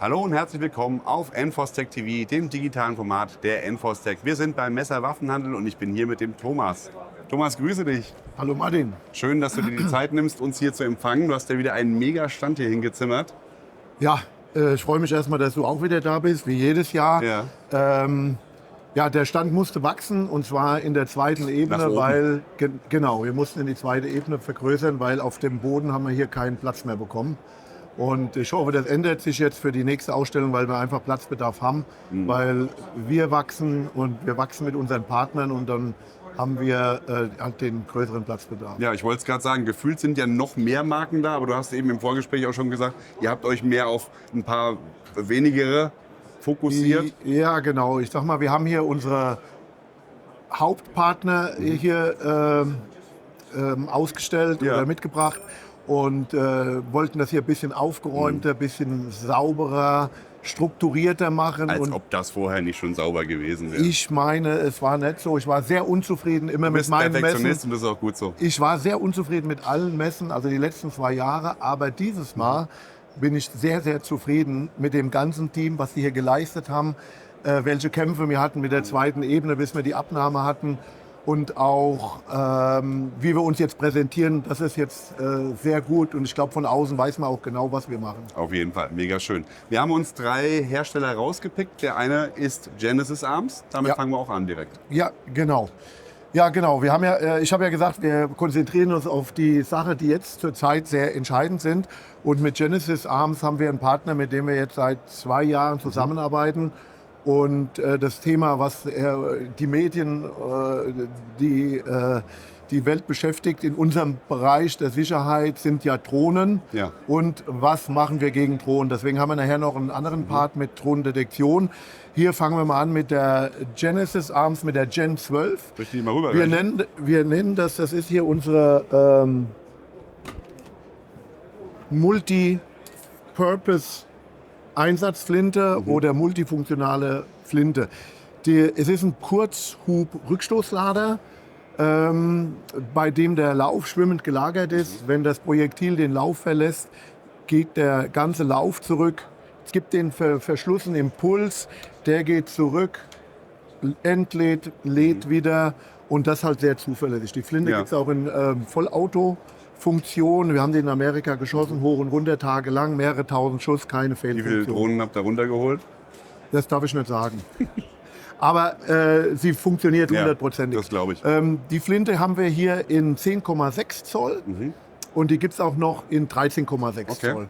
Hallo und herzlich willkommen auf NFOS Tech TV, dem digitalen Format der NFOS Tech. Wir sind beim Messer Waffenhandel und ich bin hier mit dem Thomas. Thomas, grüße dich. Hallo Martin. Schön, dass du dir die Zeit nimmst, uns hier zu empfangen. Du hast ja wieder einen Mega-Stand hier hingezimmert. Ja, ich freue mich erstmal, dass du auch wieder da bist, wie jedes Jahr. Ja. Ja, der Stand musste wachsen und zwar in der zweiten Nach Ebene, oben. weil, genau, wir mussten in die zweite Ebene vergrößern, weil auf dem Boden haben wir hier keinen Platz mehr bekommen. Und ich hoffe, das ändert sich jetzt für die nächste Ausstellung, weil wir einfach Platzbedarf haben, weil wir wachsen und wir wachsen mit unseren Partnern und dann haben wir halt den größeren Platzbedarf. Ja, ich wollte es gerade sagen, gefühlt sind ja noch mehr Marken da, aber du hast eben im Vorgespräch auch schon gesagt, ihr habt euch mehr auf ein paar wenigere fokussiert. Ja, genau. Ich sag mal, wir haben hier unsere Hauptpartner hier ausgestellt Ja. oder mitgebracht und wollten das hier ein bisschen aufgeräumter, ein bisschen sauberer, strukturierter machen. Als Und ob das vorher nicht schon sauber gewesen wäre. ich meine, es war nicht so. Ich war sehr unzufrieden immer Du mit bist meinen Perfektionist Messen. und das ist auch gut so. Ich war sehr unzufrieden mit allen Messen, also die letzten 2 Jahre. Aber dieses Mal bin ich sehr, sehr zufrieden mit dem ganzen Team, was sie hier geleistet haben, welche Kämpfe wir hatten mit der zweiten Ebene, bis wir die Abnahme hatten. Und auch, wie wir uns jetzt präsentieren, das ist jetzt sehr gut. Und ich glaube, von außen weiß man auch genau, was wir machen. Auf jeden Fall, mega schön. Wir haben uns 3 Hersteller rausgepickt. Der eine ist Genesis Arms. Damit Ja. fangen wir auch an direkt. Ja, genau. Ja, genau. Wir haben ja, ich habe ja gesagt, wir konzentrieren uns auf die Sachen, die jetzt zurzeit sehr entscheidend sind. Und mit Genesis Arms haben wir einen Partner, mit dem wir jetzt seit 2 Jahren zusammenarbeiten. Und das Thema, was die Medien, die Welt beschäftigt in unserem Bereich der Sicherheit, sind ja Drohnen. Ja. Und was machen wir gegen Drohnen? Deswegen haben wir nachher noch einen anderen Part mit Drohnendetektion. Hier fangen wir mal an mit der Genesis Arms, mit der Gen 12. Soll ich die mal rüber Wir nennen das ist hier unsere Multi-Purpose-Einsatzflinte oder multifunktionale Flinte. Es ist ein Kurzhub-Rückstoßlader, bei dem der Lauf schwimmend gelagert ist. Wenn das Projektil den Lauf verlässt, geht der ganze Lauf zurück. Es gibt den verschlussenen Impuls, der geht zurück, entlädt, lädt wieder und das halt sehr zuverlässig. Die Flinte Ja. gibt es auch in Vollauto-Funktion. Wir haben den in Amerika geschossen, hoch und runter, tagelang, mehrere tausend Schuss, keine Wie viele Fehlfunktion. Drohnen habt ihr runtergeholt? Das darf ich nicht sagen. Aber sie funktioniert Ja, hundertprozentig. das glaube ich. Die Flinte haben wir hier in 10,6 Zoll und die gibt es auch noch in 13,6 Okay. Zoll.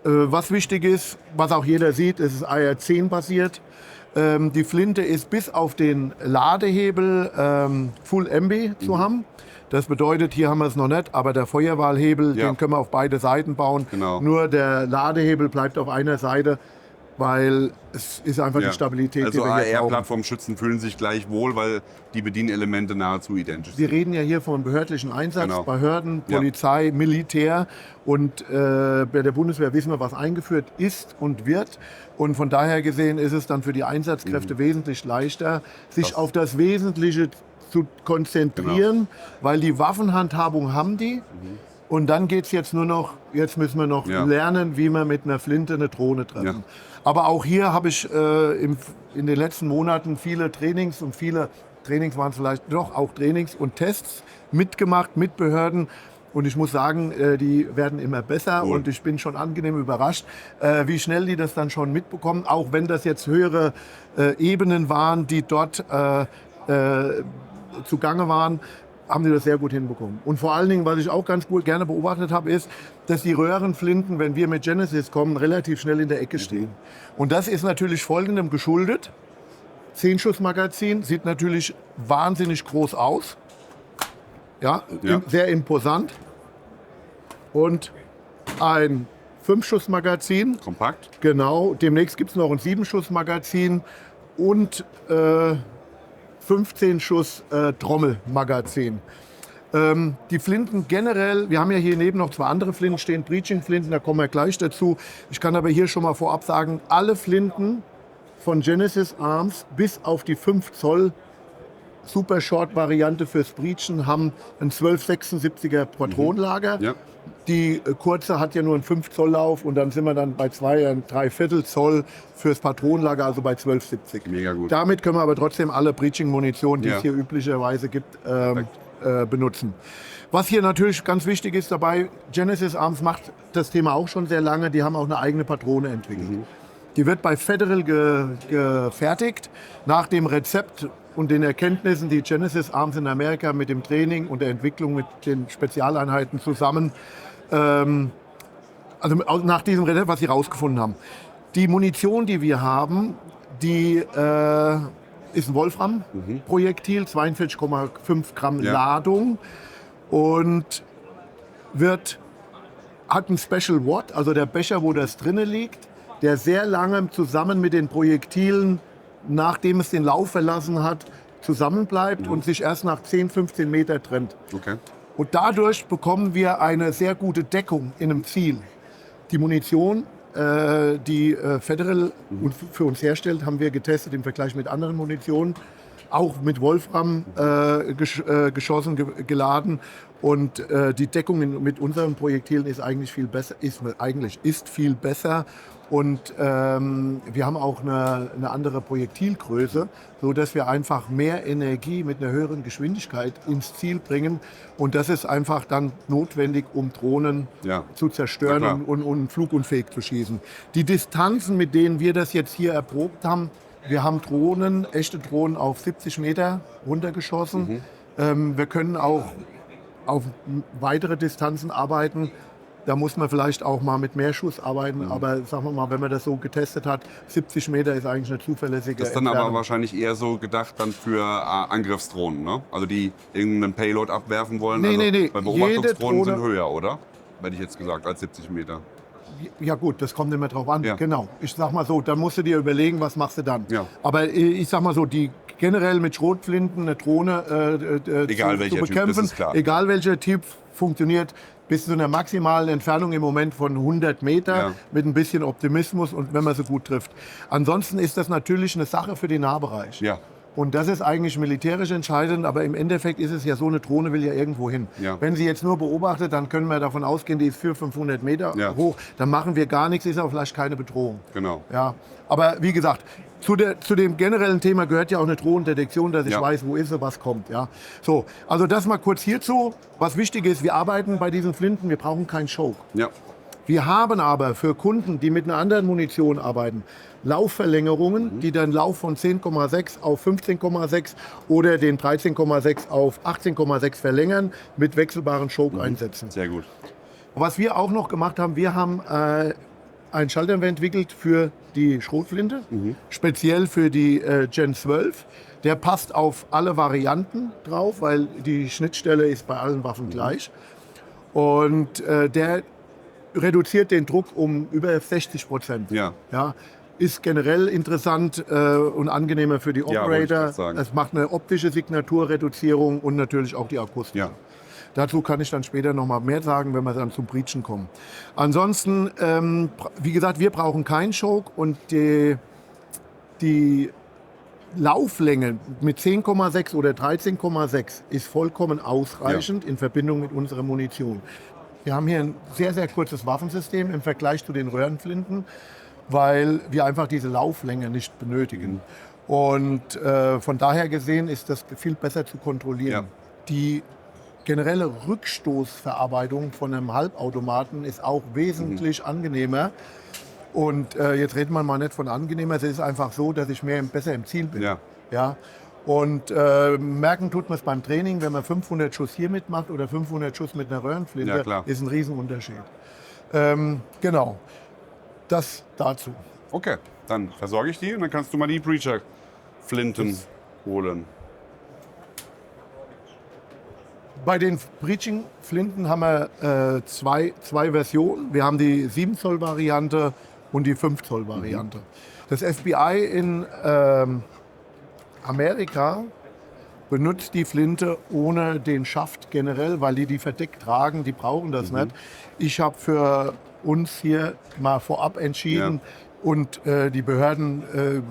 Was wichtig ist, was auch jeder sieht, es ist AR-10 basiert. Die Flinte ist bis auf den Ladehebel Full MB zu haben. Das bedeutet, hier haben wir es noch nicht, aber der Feuerwahlhebel, Ja. den können wir auf beide Seiten bauen. Genau. Nur der Ladehebel bleibt auf einer Seite, weil es ist einfach die Stabilität, Also die wir hier brauchen. AR-Plattformschützen fühlen sich gleich wohl, weil die Bedienelemente nahezu identisch Wir sind. reden ja hier von behördlichen Einsatz, Genau. Behörden, Ja. Polizei, Militär. Und bei der Bundeswehr wissen wir, was eingeführt ist und wird. Und von daher gesehen ist es dann für die Einsatzkräfte wesentlich leichter, sich auf das Wesentliche zu konzentrieren, weil die Waffenhandhabung haben die. Und dann geht es jetzt nur noch, jetzt müssen wir noch Ja. lernen, wie wir mit einer Flinte eine Drohne treffen. Ja. Aber auch hier habe ich in den letzten Monaten viele Trainings und viele Trainings waren es vielleicht doch auch Trainings und Tests mitgemacht mit Behörden. Und ich muss sagen, die werden immer besser Cool. und ich bin schon angenehm überrascht, wie schnell die das dann schon mitbekommen. Auch wenn das jetzt höhere Ebenen waren, die dort zugange waren, haben die das sehr gut hinbekommen. Und vor allen Dingen, was ich auch ganz gut gerne beobachtet habe, ist, dass die Röhrenflinten, wenn wir mit Genesis kommen, relativ schnell in der Ecke stehen. Und das ist natürlich folgendem geschuldet. 10-Schuss-Magazin sieht natürlich wahnsinnig groß aus. Ja, Ja. sehr imposant. Und ein 5-Schuss-Magazin. Kompakt? Genau, demnächst gibt es noch ein 7-Schuss-Magazin und 15 Schuss Trommelmagazin. Die Flinten generell, wir haben ja hier neben noch 2 andere Flinten stehen, Breaching-Flinten, da kommen wir gleich dazu. Ich kann aber hier schon mal vorab sagen, alle Flinten von Genesis Arms bis auf die 5 Zoll Super Short Variante fürs Breachen haben ein 1276er Patronenlager. Ja. Die kurze hat ja nur einen 5 Zoll Lauf und dann sind wir dann bei 2,75 Zoll fürs Patronenlager, also bei 1270. Mega gut. Damit können wir aber trotzdem alle Breaching-Munition, die Ja. es hier üblicherweise gibt, benutzen. Was hier natürlich ganz wichtig ist dabei, Genesis Arms macht das Thema auch schon sehr lange, die haben auch eine eigene Patrone entwickelt. Die wird bei Federal gefertigt, nach dem Rezept und den Erkenntnissen, die Genesis Arms in Amerika mit dem Training und der Entwicklung mit den Spezialeinheiten zusammen, also nach diesem Rezept, was sie rausgefunden haben. Die Munition, die wir haben, die ist ein Wolfram-Projektil, 42,5 Gramm Ja. Ladung und hat ein Special Wad, also der Becher, wo das drinne liegt, der sehr lange zusammen mit den Projektilen, nachdem es den Lauf verlassen hat, zusammenbleibt und sich erst nach 10, 15 Meter trennt. Okay. Und dadurch bekommen wir eine sehr gute Deckung in einem Ziel. Die Munition, die Federal für uns herstellt, haben wir getestet im Vergleich mit anderen Munitionen, auch mit Wolfram geschossen, geladen. Und die Deckung mit unseren Projektilen ist eigentlich viel besser. Ist viel besser. Und wir haben auch eine andere Projektilgröße, sodass wir einfach mehr Energie mit einer höheren Geschwindigkeit ins Ziel bringen. Und das ist einfach dann notwendig, um Drohnen Ja. zu zerstören Na klar. und flugunfähig zu schießen. Die Distanzen, mit denen wir das jetzt hier erprobt haben, wir haben echte Drohnen auf 70 Meter runtergeschossen. Wir können auch auf weitere Distanzen arbeiten. Da muss man vielleicht auch mal mit mehr Schuss arbeiten, aber sagen wir mal, wenn man das so getestet hat, 70 Meter ist eigentlich eine zuverlässige Das ist dann aber Entfernung. wahrscheinlich eher so gedacht dann für Angriffsdrohnen, ne? Also die irgendeinen Payload abwerfen wollen. Nee, also nee, nee. Bei Beobachtungsdrohnen Jede sind Drohne- höher, oder? Hätte ich jetzt gesagt, als 70 Meter. Ja gut, das kommt immer drauf an. Ja. Genau. Ich sag mal so, dann musst du dir überlegen, was machst du dann. Ja. Aber ich sag mal so, die generell mit Schrotflinten eine Drohne Egal zu welcher Typ, das bekämpfen, ist klar. egal welcher Typ, funktioniert bis zu einer maximalen Entfernung im Moment von 100 Meter Ja. mit ein bisschen Optimismus und wenn man sie gut trifft. Ansonsten ist das natürlich eine Sache für den Nahbereich. Ja. Und das ist eigentlich militärisch entscheidend, aber im Endeffekt ist es ja so, eine Drohne will ja irgendwo hin. Ja. Wenn sie jetzt nur beobachtet, dann können wir davon ausgehen, die ist 400, 500 Meter Ja. hoch. Dann machen wir gar nichts, ist aber vielleicht keine Bedrohung. Genau. Ja. Aber wie gesagt, zu dem generellen Thema gehört ja auch eine Drohnendetektion, dass ich Ja. weiß, wo ist sie, was kommt. Ja. So, also das mal kurz hierzu. Was wichtig ist, wir arbeiten bei diesen Flinten, wir brauchen keinen Choke. Ja. Wir haben aber für Kunden, die mit einer anderen Munition arbeiten, Laufverlängerungen, die den Lauf von 10,6 auf 15,6 oder den 13,6 auf 18,6 verlängern mit wechselbaren Choke-Einsätzen. Sehr gut. Was wir auch noch gemacht haben, wir haben einen Schalldämpfer entwickelt für die Schrotflinte, speziell für die Gen 12. Der passt auf alle Varianten drauf, weil die Schnittstelle ist bei allen Waffen gleich. Und der reduziert den Druck um über 60%. Ja. Ja, ist generell interessant und angenehmer für die Ja, wollte ich Operator. grad sagen. Es macht eine optische Signaturreduzierung und natürlich auch die Akustik. Ja. Dazu kann ich dann später noch mal mehr sagen, wenn wir dann zum Breachen kommen. Ansonsten, wie gesagt, wir brauchen keinen Choke und die Lauflänge mit 10,6 oder 13,6 ist vollkommen ausreichend in Verbindung mit unserer Munition. Wir haben hier ein sehr, sehr kurzes Waffensystem im Vergleich zu den Röhrenflinten, weil wir einfach diese Lauflänge nicht benötigen. Und von daher gesehen ist das viel besser zu kontrollieren. Ja. Die generelle Rückstoßverarbeitung von einem Halbautomaten ist auch wesentlich angenehmer. Und jetzt redet man mal nicht von angenehmer, es ist einfach so, dass ich besser im Ziel bin. Ja. Ja? Und merken tut man es beim Training, wenn man 500 Schuss hier mitmacht oder 500 Schuss mit einer Röhrenflinte, Ja, klar. ist ein Riesenunterschied. Genau, das dazu. Okay, dann versorge ich die und dann kannst du mal die Breacher-Flinten holen. Bei den Breaching-Flinten haben wir zwei Versionen. Wir haben die 7 Zoll Variante und die 5 Zoll Variante. Das FBI in Amerika benutzt die Flinte ohne den Schaft generell, weil die verdeckt tragen, die brauchen das nicht. Ich habe für uns hier mal vorab entschieden und die Behörden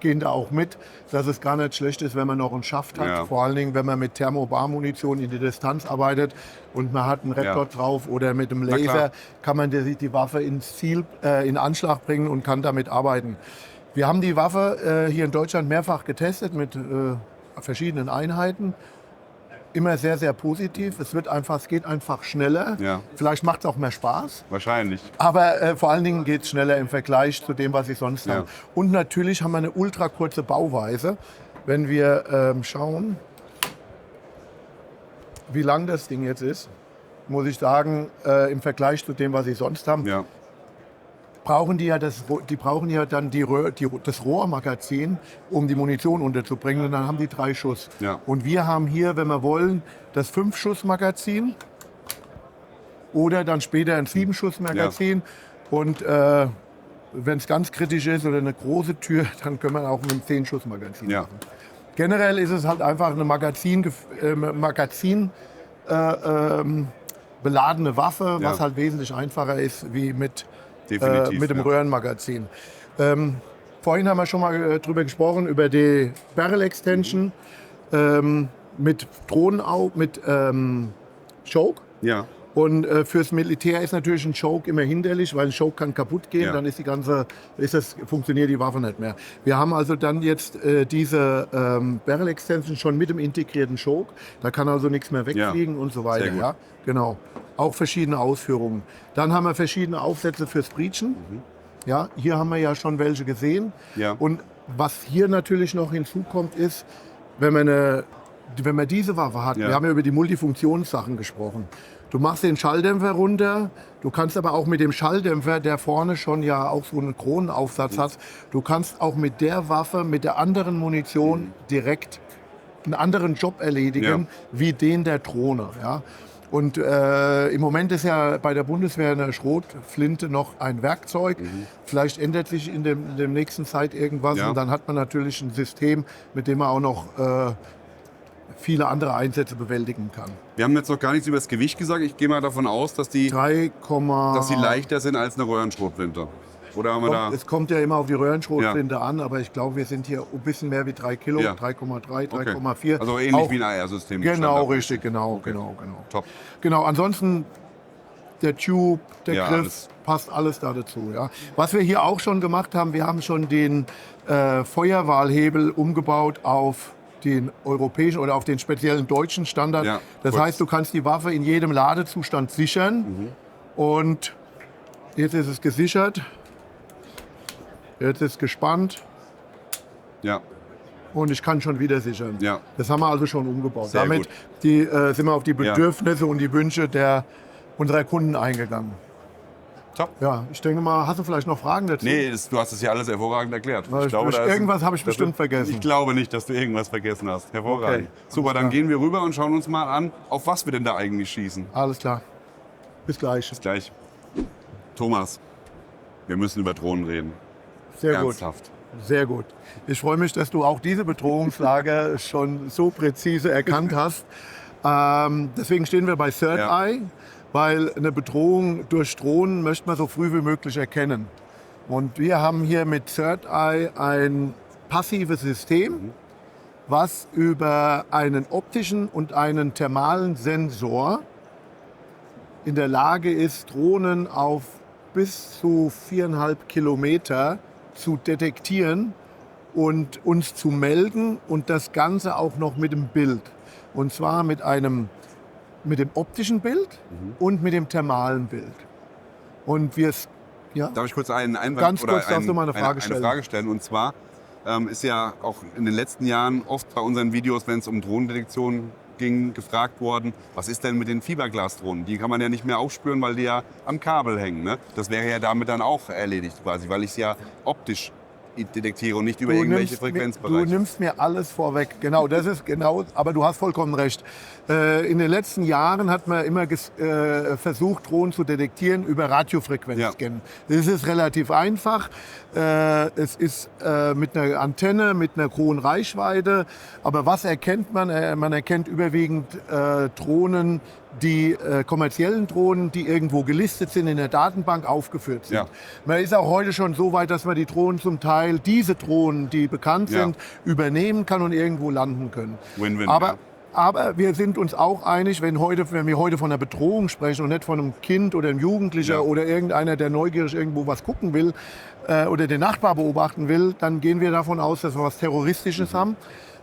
gehen da auch mit, dass es gar nicht schlecht ist, wenn man noch einen Schaft hat. Ja. Vor allen Dingen, wenn man mit Thermobarmunition in die Distanz arbeitet und man hat einen Red Dot drauf oder mit dem klar. Laser, kann man die Waffe ins Ziel, in Anschlag bringen und kann damit arbeiten. Wir haben die Waffe hier in Deutschland mehrfach getestet mit verschiedenen Einheiten. Immer sehr, sehr positiv. Es geht einfach schneller. Ja. Vielleicht macht es auch mehr Spaß. Wahrscheinlich. Aber vor allen Dingen geht es schneller im Vergleich zu dem, was ich sonst Ja. habe. Und natürlich haben wir eine ultra kurze Bauweise. Wenn wir schauen, wie lang das Ding jetzt ist, muss ich sagen, im Vergleich zu dem, was ich sonst habe, Ja. brauchen die brauchen ja dann das Rohrmagazin, um die Munition unterzubringen. Und dann haben die 3 Schuss. Ja. Und wir haben hier, wenn wir wollen, das 5-Schuss-Magazin oder dann später ein 7-Schuss-Magazin. Und wenn es ganz kritisch ist oder eine große Tür, dann können wir auch mit einem 10-Schuss-Magazin Ja. machen. Generell ist es halt einfach eine beladene Waffe, Ja. was halt wesentlich einfacher ist wie mit Definitiv. dem ja. Röhrenmagazin. Vorhin haben wir schon mal drüber gesprochen, über die Barrel Extension mit Choke. Ja. Und fürs Militär ist natürlich ein Choke immer hinderlich, weil ein Choke kann kaputt gehen, Ja. dann funktioniert die Waffe nicht mehr. Wir haben also dann jetzt diese Barrel Extension schon mit dem integrierten Choke. Da kann also nichts mehr wegfliegen und so weiter. Sehr gut. Ja, genau. Auch verschiedene Ausführungen. Dann haben wir verschiedene Aufsätze fürs Breachen. Ja, hier haben wir ja schon welche gesehen. Ja. Und was hier natürlich noch hinzukommt, ist, wenn man diese Waffe hat, Ja. wir haben ja über die Multifunktionssachen gesprochen. Du machst den Schalldämpfer runter, du kannst aber auch mit dem Schalldämpfer, der vorne schon ja auch so einen Kronenaufsatz hat, du kannst auch mit der Waffe, mit der anderen Munition direkt einen anderen Job erledigen, wie den der Drohne. Ja? Und im Moment ist ja bei der Bundeswehr eine Schrotflinte noch ein Werkzeug. Vielleicht ändert sich in der nächsten Zeit irgendwas Ja. und dann hat man natürlich ein System, mit dem man auch noch viele andere Einsätze bewältigen kann. Wir haben jetzt noch gar nichts über das Gewicht gesagt. Ich gehe mal davon aus, dass die leichter sind als eine Röhrenschrotflinte. Oder haben wir da... Es kommt ja immer auf die Röhrenschrotflinte an, aber ich glaube, wir sind hier ein bisschen mehr wie 3 Kilo, Ja. 3,3, Okay. 3,4. Also ähnlich wie ein AR-System. Genau, Standard. richtig, genau. Top. Genau, ansonsten der Tube, der Ja, Griff, alles. passt alles da dazu. Ja. Was wir hier auch schon gemacht haben, wir haben schon den Feuerwahlhebel umgebaut auf den europäischen oder auf den speziellen deutschen Standard. Ja, Das gut. heißt, du kannst die Waffe in jedem Ladezustand sichern. Und jetzt ist es gesichert. Jetzt ist es gespannt. Ja. Und ich kann schon wieder sichern. Ja. Das haben wir also schon umgebaut. Sehr Damit gut. sind wir auf die Bedürfnisse und die Wünsche unserer Kunden eingegangen. Top. Ja, ich denke mal, hast du vielleicht noch Fragen dazu? Nee, du hast es ja alles hervorragend erklärt. Irgendwas habe ich bestimmt vergessen. Ich glaube nicht, dass du irgendwas vergessen hast. Hervorragend. Okay. Super, Alles dann klar. gehen wir rüber und schauen uns mal an, auf was wir denn da eigentlich schießen. Alles klar. Bis gleich. Bis gleich. Thomas, wir müssen über Drohnen reden. Sehr Ernsthaft. gut. Sehr gut. Ich freue mich, dass du auch diese Bedrohungslage schon so präzise erkannt hast. Deswegen stehen wir bei Third Ja. Eye, weil eine Bedrohung durch Drohnen möchte man so früh wie möglich erkennen. Und wir haben hier mit Third Eye ein passives System, was über einen optischen und einen thermalen Sensor in der Lage ist, Drohnen auf bis zu 4,5 Kilometer zu detektieren und uns zu melden und das Ganze auch noch mit dem Bild. Und zwar mit dem optischen Bild und mit dem thermalen Bild. Und Darf ich kurz einen Einwand Ganz oder kurz darfst du mal eine Frage stellen. Eine Frage stellen? Und zwar ist ja auch in den letzten Jahren oft bei unseren Videos, wenn es um Drohnendetektion ging, gefragt worden, was ist denn mit den Fiberglasdrohnen? Die kann man ja nicht mehr aufspüren, weil die ja am Kabel hängen. Ne? Das wäre ja damit dann auch erledigt quasi, weil ich es ja optisch detektiere und nicht über irgendwelche Du Frequenzbereiche. nimmst mir alles vorweg. Genau, das ist genau, aber du hast vollkommen recht. In den letzten Jahren hat man immer versucht, Drohnen zu detektieren über Radiofrequenzscannen. Das ist relativ einfach. Es ist mit einer Antenne, mit einer hohen Reichweite. Aber was erkennt man? Man erkennt überwiegend Drohnen, die kommerziellen Drohnen, die irgendwo gelistet sind, in der Datenbank aufgeführt sind. Ja. Man ist auch heute schon so weit, dass man die Drohnen zum Teil, diese Drohnen, die bekannt sind, übernehmen kann und irgendwo landen können. Win-win. Aber wir sind uns auch einig, wenn wir heute von einer Bedrohung sprechen und nicht von einem Kind oder einem Jugendlicher oder irgendeiner, der neugierig irgendwo was gucken will oder den Nachbar beobachten will, dann gehen wir davon aus, dass wir was Terroristisches haben.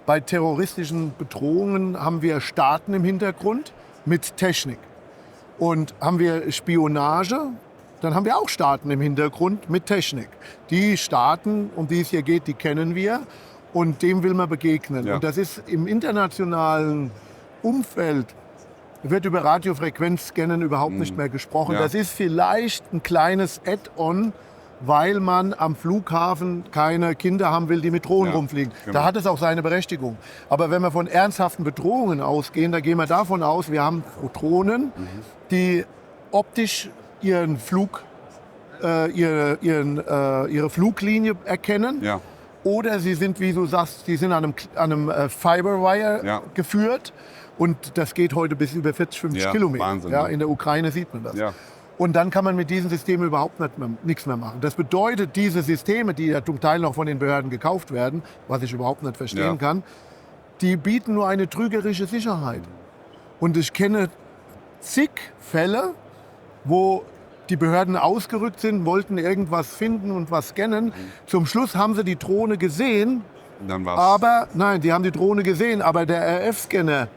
Bei terroristischen Bedrohungen haben wir Staaten im Hintergrund mit Technik. Und haben wir Spionage, dann haben wir auch Staaten im Hintergrund mit Technik. Die Staaten, um die es hier geht, die kennen wir. Und dem will man begegnen. Ja. Und das ist im internationalen Umfeld, wird über Radiofrequenzscannen überhaupt nicht mehr gesprochen. Ja. Das ist vielleicht ein kleines Add-on, weil man am Flughafen keine Kinder haben will, die mit Drohnen rumfliegen. Genau. Da hat es auch seine Berechtigung. Aber wenn wir von ernsthaften Bedrohungen ausgehen, da gehen wir davon aus, wir haben Drohnen, die optisch ihren Flug, ihre Fluglinie erkennen. Ja. Oder sie sind, wie du sagst, die sind an einem Fiberwire geführt. Und das geht heute bis über 40, 50 Kilometer. Wahnsinn, ja, in der Ukraine sieht man das. Ja. Und dann kann man mit diesen Systemen überhaupt nichts mehr machen. Das bedeutet, diese Systeme, die ja zum Teil noch von den Behörden gekauft werden, was ich überhaupt nicht verstehen kann, die bieten nur eine trügerische Sicherheit. Und ich kenne zig Fälle, wo die Behörden ausgerückt sind, wollten irgendwas finden und was scannen. Zum Schluss haben sie die Drohne gesehen, Dann war's. aber nein, die haben die Drohne gesehen, aber der RF-Scanner,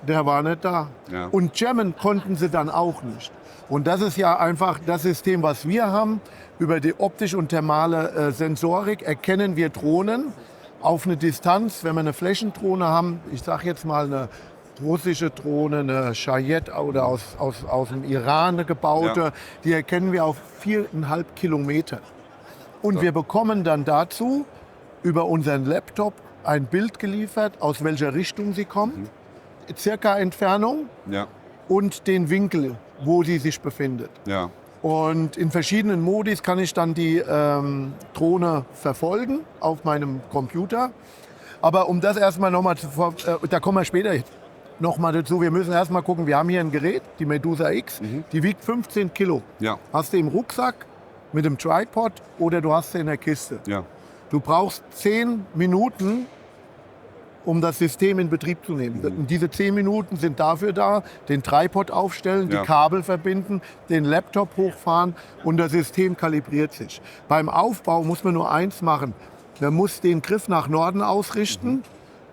der war nicht da. Ja. Und jammen konnten sie dann auch nicht. Und das ist ja einfach das System, was wir haben. Über die optische und thermale Sensorik erkennen wir Drohnen auf eine Distanz. Wenn wir eine Flächendrohne haben, ich sage jetzt mal eine russische Drohne, eine Shahed oder aus dem Iran eine gebaute, die erkennen wir auf 4,5 Kilometer. Und wir bekommen dann dazu über unseren Laptop ein Bild geliefert, aus welcher Richtung sie kommt, circa Entfernung Ja. und den Winkel, wo sie sich befindet. Ja. Und in verschiedenen Modis kann ich dann die Drohne verfolgen auf meinem Computer. Aber um das erstmal nochmal da kommen wir später nochmal dazu, wir müssen erstmal gucken, wir haben hier ein Gerät, die Medusa X, die wiegt 15 Kilo. Ja. Hast du im Rucksack mit dem Tripod oder du hast sie in der Kiste. Ja. Du brauchst 10 Minuten, um das System in Betrieb zu nehmen. Und diese 10 Minuten sind dafür da, den Tripod aufstellen, die Kabel verbinden, den Laptop hochfahren und das System kalibriert sich. Beim Aufbau muss man nur eins machen. Man muss den Griff nach Norden ausrichten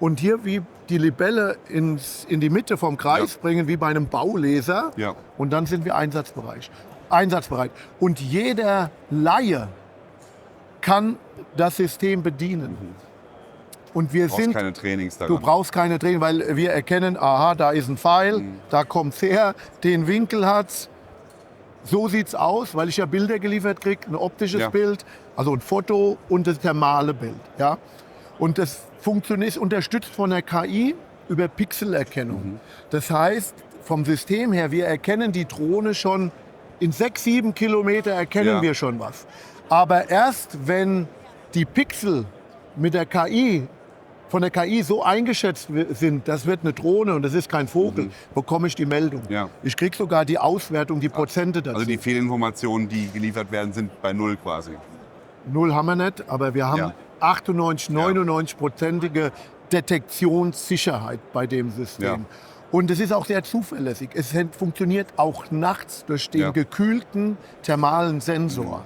und hier wie die Libelle in die Mitte vom Kreis bringen, wie bei einem Baulaser. Ja. Und dann sind wir einsatzbereit. Und jeder Laie kann das System bedienen. Und wir Du brauchst sind, keine Trainings daran. du brauchst keine Training, weil wir erkennen, aha, da ist ein Pfeil, da kommt's her, den Winkel hat's. So sieht's aus, weil ich ja Bilder geliefert kriege, ein optisches Bild, also ein Foto und das thermale Bild. Ja? Und das funktioniert, ist unterstützt von der KI über Pixelerkennung. Das heißt, vom System her, wir erkennen die Drohne schon in 6, 7 Kilometer erkennen wir schon was. Aber erst wenn die Pixel mit der KI, von der KI so eingeschätzt sind, das wird eine Drohne und das ist kein Vogel, bekomme ich die Meldung. Ja. Ich kriege sogar die Auswertung, die Prozente dazu. Also die Fehlinformationen, die geliefert werden, sind bei null quasi. Null haben wir nicht, aber wir haben 98, 99-prozentige Detektionssicherheit bei dem System. Ja. Und es ist auch sehr zuverlässig. Es funktioniert auch nachts durch den gekühlten thermalen Sensor.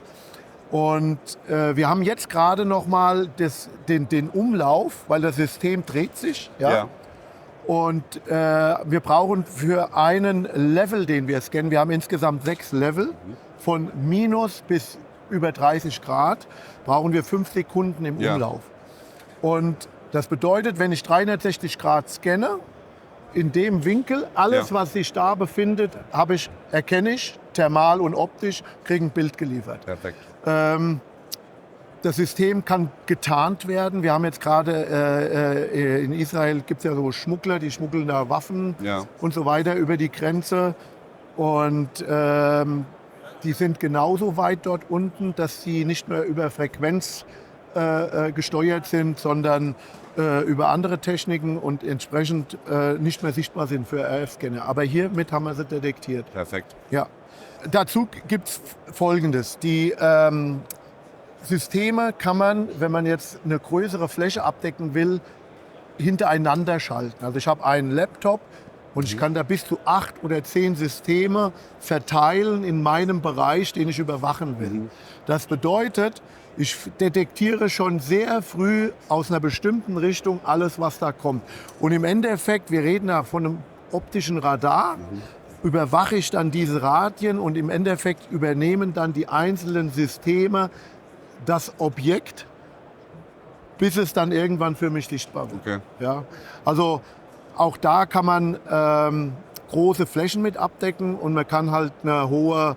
Und wir haben jetzt gerade noch mal den Umlauf, weil das System dreht sich. Ja? Und wir brauchen für einen Level, den wir scannen, wir haben insgesamt 6 Level, von minus bis über 30 Grad, brauchen wir 5 Sekunden im Umlauf. Und das bedeutet, wenn ich 360 Grad scanne, in dem Winkel, alles, was sich da befindet, erkenne ich, thermal und optisch, kriege ein Bild geliefert. Perfekt. Das System kann getarnt werden. Wir haben jetzt gerade in Israel gibt es ja so Schmuggler, die schmuggeln da Waffen und so weiter über die Grenze. Und die sind genauso weit dort unten, dass sie nicht mehr über Frequenz gesteuert sind, sondern über andere Techniken und entsprechend nicht mehr sichtbar sind für RF-Scanner. Aber hiermit haben wir sie detektiert. Perfekt. Ja. Dazu gibt es Folgendes. Die Systeme kann man, wenn man jetzt eine größere Fläche abdecken will, hintereinander schalten. Also ich habe einen Laptop und ich kann da bis zu 8 oder 10 Systeme verteilen in meinem Bereich, den ich überwachen will. Das bedeutet, ich detektiere schon sehr früh aus einer bestimmten Richtung alles, was da kommt. Und im Endeffekt, wir reden da von einem optischen Radar, überwache ich dann diese Radien und im Endeffekt übernehmen dann die einzelnen Systeme das Objekt, bis es dann irgendwann für mich sichtbar wird. Okay. Ja, also auch da kann man große Flächen mit abdecken und man kann halt eine hohe,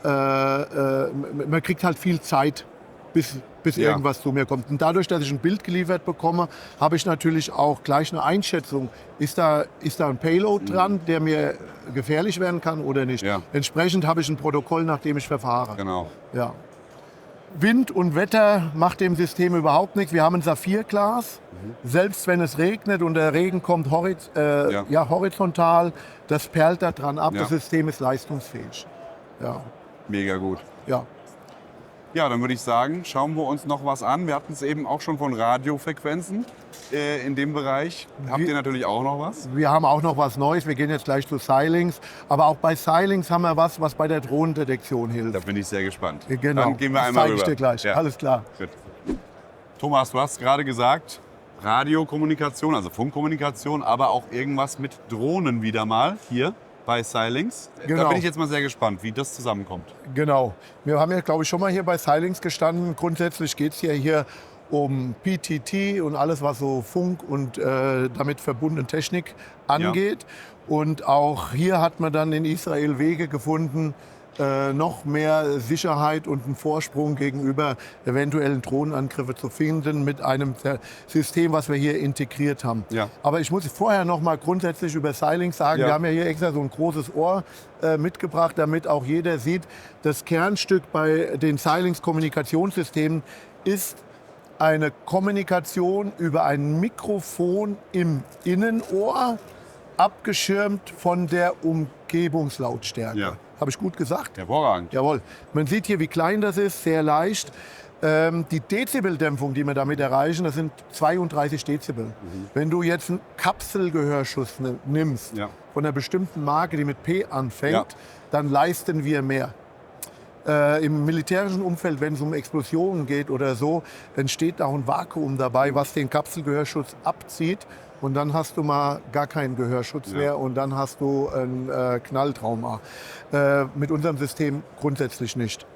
man kriegt halt viel Zeit, bis irgendwas zu mir kommt. Und dadurch, dass ich ein Bild geliefert bekomme, habe ich natürlich auch gleich eine Einschätzung. Ist da ein Payload dran, der mir gefährlich werden kann oder nicht? Ja. Entsprechend habe ich ein Protokoll, nach dem ich verfahre. Genau. Ja. Wind und Wetter macht dem System überhaupt nichts. Wir haben ein Saphirglas. Selbst wenn es regnet und der Regen kommt horizontal, das perlt da dran ab. Ja. Das System ist leistungsfähig. Ja. Mega gut. Ja. Ja, dann würde ich sagen, schauen wir uns noch was an. Wir hatten es eben auch schon von Radiofrequenzen in dem Bereich. Habt ihr natürlich auch noch was? Wir haben auch noch was Neues. Wir gehen jetzt gleich zu Xilinx. Aber auch bei Xilinx haben wir was bei der Drohnendetektion hilft. Da bin ich sehr gespannt. Genau. Dann gehen wir Das einmal zeige ich rüber. dir gleich. Ja. Alles klar. Gut. Thomas, du hast gerade gesagt, Radiokommunikation, also Funkkommunikation, aber auch irgendwas mit Drohnen wieder mal hier bei Xilinx. Da Genau. bin ich jetzt mal sehr gespannt, wie das zusammenkommt. Genau. Wir haben ja, glaube ich, schon mal hier bei Xilinx gestanden. Grundsätzlich geht es hier um PTT und alles, was so Funk und damit verbundene Technik angeht. Und auch hier hat man dann in Israel Wege gefunden, noch mehr Sicherheit und einen Vorsprung gegenüber eventuellen Drohnenangriffen zu finden mit einem System, was wir hier integriert haben. Ja. Aber ich muss vorher noch mal grundsätzlich über Xilinx sagen, Ja. wir haben ja hier extra so ein großes Ohr mitgebracht, damit auch jeder sieht, das Kernstück bei den Xilinx-Kommunikationssystemen ist eine Kommunikation über ein Mikrofon im Innenohr, abgeschirmt von der Umgebungslautstärke. Ja. Habe ich gut gesagt? Hervorragend. Jawohl. Man sieht hier, wie klein das ist, sehr leicht. Die Dezibeldämpfung, die wir damit erreichen, das sind 32 Dezibel. Wenn du jetzt einen Kapselgehörschuss nimmst, von einer bestimmten Marke, die mit P anfängt, dann leisten wir mehr. Im militärischen Umfeld, wenn es um Explosionen geht oder so, entsteht auch ein Vakuum dabei, was den Kapselgehörschutz abzieht. Und dann hast du mal gar keinen Gehörschutz mehr und dann hast du ein Knalltrauma. Mit unserem System grundsätzlich nicht.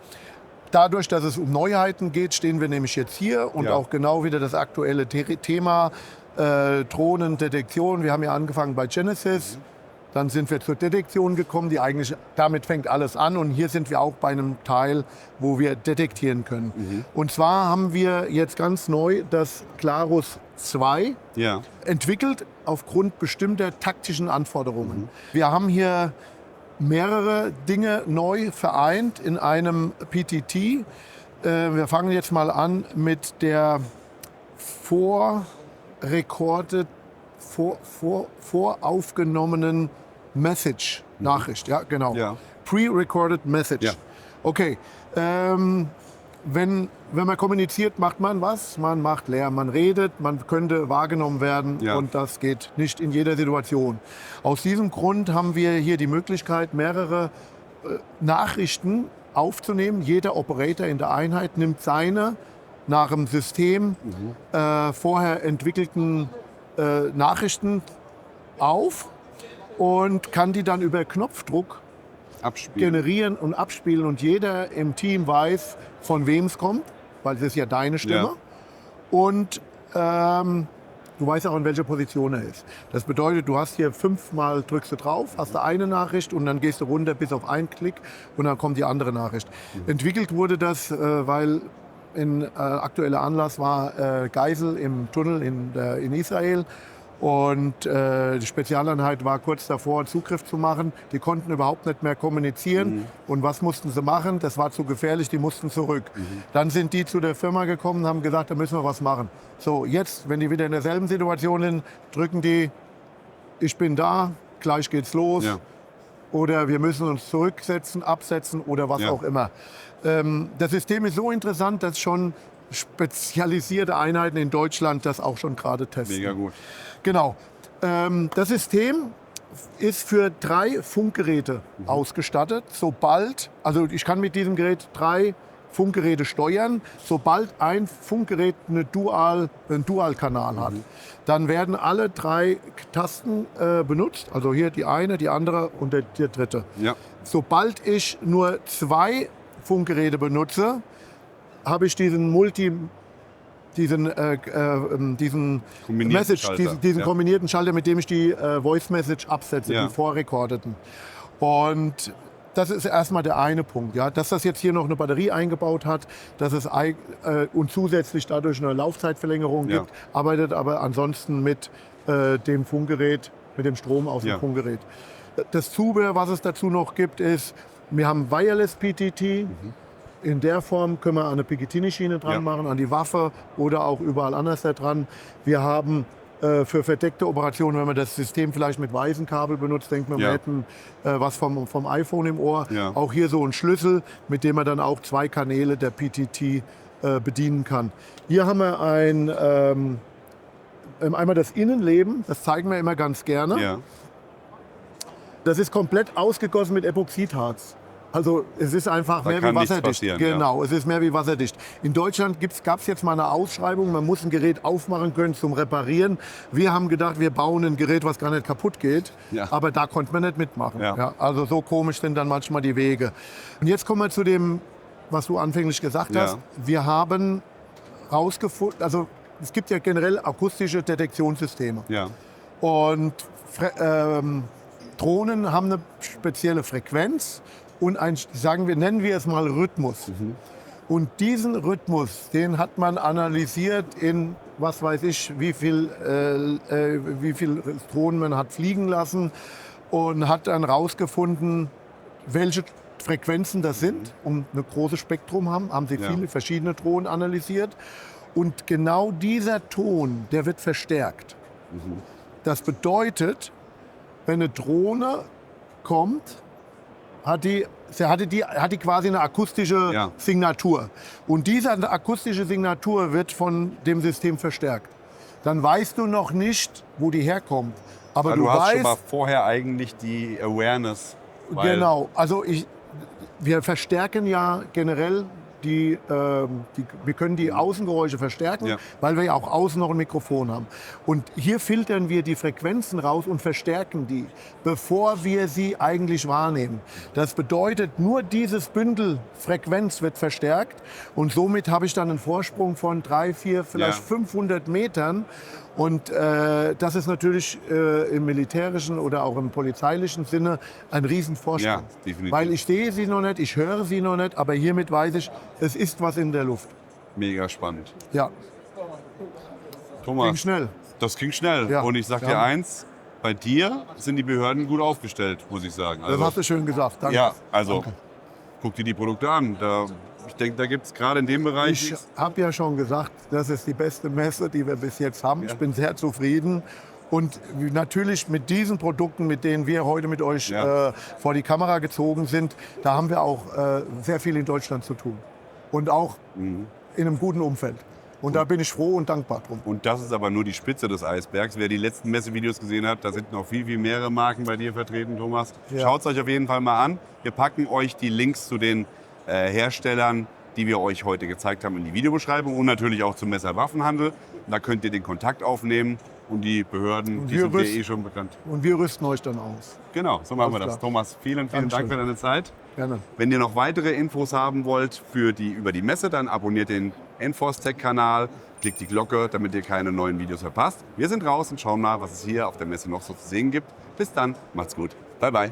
Dadurch, dass es um Neuheiten geht, stehen wir nämlich jetzt hier und auch genau wieder das aktuelle Thema Drohnendetektion. Wir haben ja angefangen bei Genesis. Dann sind wir zur Detektion gekommen, damit fängt alles an. Und hier sind wir auch bei einem Teil, wo wir detektieren können. Und zwar haben wir jetzt ganz neu das Clarus 2 entwickelt aufgrund bestimmter taktischen Anforderungen. Wir haben hier mehrere Dinge neu vereint in einem PTT. Wir fangen jetzt mal an mit der voraufgenommenen Message, Nachricht, ja genau. Ja. Pre-recorded Message. Ja. Okay, wenn man kommuniziert, macht man was? Man macht Lärm, man redet, man könnte wahrgenommen werden und das geht nicht in jeder Situation. Aus diesem Grund haben wir hier die Möglichkeit, mehrere Nachrichten aufzunehmen. Jeder Operator in der Einheit nimmt seine nach dem System vorher entwickelten Nachrichten auf und kann die dann über Knopfdruck generieren und abspielen. Und jeder im Team weiß, von wem es kommt, weil es ist ja deine Stimme. Ja. Und du weißt auch, in welcher Position er ist. Das bedeutet, du hast hier 5-mal drückst du drauf, hast du eine Nachricht und dann gehst du runter bis auf einen Klick und dann kommt die andere Nachricht. Entwickelt wurde das, weil ein aktueller Anlass war Geisel im Tunnel in Israel. Und die Spezialeinheit war kurz davor, Zugriff zu machen. Die konnten überhaupt nicht mehr kommunizieren. Und was mussten sie machen? Das war zu gefährlich, die mussten zurück. Dann sind die zu der Firma gekommen und haben gesagt, da müssen wir was machen. So, jetzt, wenn die wieder in derselben Situation sind, drücken die, ich bin da, gleich geht's los. Ja. Oder wir müssen uns zurücksetzen, absetzen oder was auch immer. Das System ist so interessant, dass schon spezialisierte Einheiten in Deutschland das auch schon gerade testen. Mega gut. Genau. Das System ist für 3 Funkgeräte ausgestattet. Also ich kann mit diesem Gerät 3 Funkgeräte steuern. Sobald ein Funkgerät einen Dualkanal hat, dann werden alle 3 Tasten benutzt. Also hier die eine, die andere und der dritte. Ja. Sobald ich nur 2 Funkgeräte benutze, habe ich diesen kombinierten Schalter, mit dem ich die Voice Message absetze, die vorrekordeten. Und das ist erstmal der eine Punkt. Ja. Dass das jetzt hier noch eine Batterie eingebaut hat, dass es und zusätzlich dadurch eine Laufzeitverlängerung gibt, arbeitet aber ansonsten mit dem Funkgerät, mit dem Strom aus dem Funkgerät. Das Zubehör, was es dazu noch gibt, ist, wir haben Wireless PTT. In der Form können wir an eine Picatinny-Schiene dran machen, an die Waffe oder auch überall anders da dran. Wir haben für verdeckte Operationen, wenn man das System vielleicht mit weißen Kabel benutzt, denkt man, wir hätten was vom iPhone im Ohr. Ja. Auch hier so ein Schlüssel, mit dem man dann auch 2 Kanäle der PTT bedienen kann. Hier haben wir einmal das Innenleben, das zeigen wir immer ganz gerne. Ja. Das ist komplett ausgegossen mit Epoxidharz. Also es ist einfach mehr wie wasserdicht. Genau, es ist mehr wie wasserdicht. In Deutschland gab es jetzt mal eine Ausschreibung, man muss ein Gerät aufmachen können zum Reparieren. Wir haben gedacht, wir bauen ein Gerät, was gar nicht kaputt geht, aber da konnte man nicht mitmachen. Ja, also so komisch sind dann manchmal die Wege. Und jetzt kommen wir zu dem, was du anfänglich gesagt hast. Wir haben herausgefunden, also es gibt ja generell akustische Detektionssysteme. Ja. Und Drohnen haben eine spezielle Frequenz. Und nennen wir es mal Rhythmus. Und diesen Rhythmus, den hat man analysiert in, was weiß ich, wie viel Drohnen man hat fliegen lassen und hat dann herausgefunden, welche Frequenzen das sind. Und ein großes Spektrum haben sie viele verschiedene Drohnen analysiert. Und genau dieser Ton, der wird verstärkt. Das bedeutet, wenn eine Drohne kommt, hat die quasi eine akustische Signatur. Und diese akustische Signatur wird von dem System verstärkt. Dann weißt du noch nicht, wo die herkommt. Aber du hast weißt, schon mal vorher eigentlich die Awareness. Genau, also wir verstärken ja generell wir können die Außengeräusche verstärken, weil wir ja auch außen noch ein Mikrofon haben. Und hier filtern wir die Frequenzen raus und verstärken die, bevor wir sie eigentlich wahrnehmen. Das bedeutet, nur dieses Bündel Frequenz wird verstärkt und somit habe ich dann einen Vorsprung von 300, 400, vielleicht 500 Metern. Und das ist natürlich im militärischen oder auch im polizeilichen Sinne ein Riesenvorsprung. Ja, definitiv. Weil ich sehe sie noch nicht, ich höre sie noch nicht, aber hiermit weiß ich, es ist was in der Luft. Mega spannend. Ja. Thomas, ging schnell. Das ging schnell. Ja. Und ich sag dir eins, bei dir sind die Behörden gut aufgestellt, muss ich sagen. Also, das hast du schön gesagt. Danke. Ja, also guck dir die Produkte an. Ich denke, da gibt es gerade in dem Bereich... Ich habe ja schon gesagt, das ist die beste Messe, die wir bis jetzt haben. Ja. Ich bin sehr zufrieden. Und natürlich mit diesen Produkten, mit denen wir heute mit euch vor die Kamera gezogen sind, da haben wir auch sehr viel in Deutschland zu tun. Und auch in einem guten Umfeld. Und da bin ich froh und dankbar drum. Und das ist aber nur die Spitze des Eisbergs. Wer die letzten Messevideos gesehen hat, da sind noch viel, viel mehrere Marken bei dir vertreten, Thomas. Ja. Schaut es euch auf jeden Fall mal an. Wir packen euch die Links zu den Herstellern, die wir euch heute gezeigt haben, in die Videobeschreibung und natürlich auch zum Messerwaffenhandel. Da könnt ihr den Kontakt aufnehmen und die Behörden, die sind ja schon bekannt. Und wir rüsten euch dann aus. Genau, so machen wir das. Thomas, vielen Dank für deine Zeit. Gerne. Wenn ihr noch weitere Infos haben wollt über die Messe, dann abonniert den Enforce Tech Kanal, klickt die Glocke, damit ihr keine neuen Videos verpasst. Wir sind raus und schauen mal, was es hier auf der Messe noch so zu sehen gibt. Bis dann, macht's gut. Bye, bye.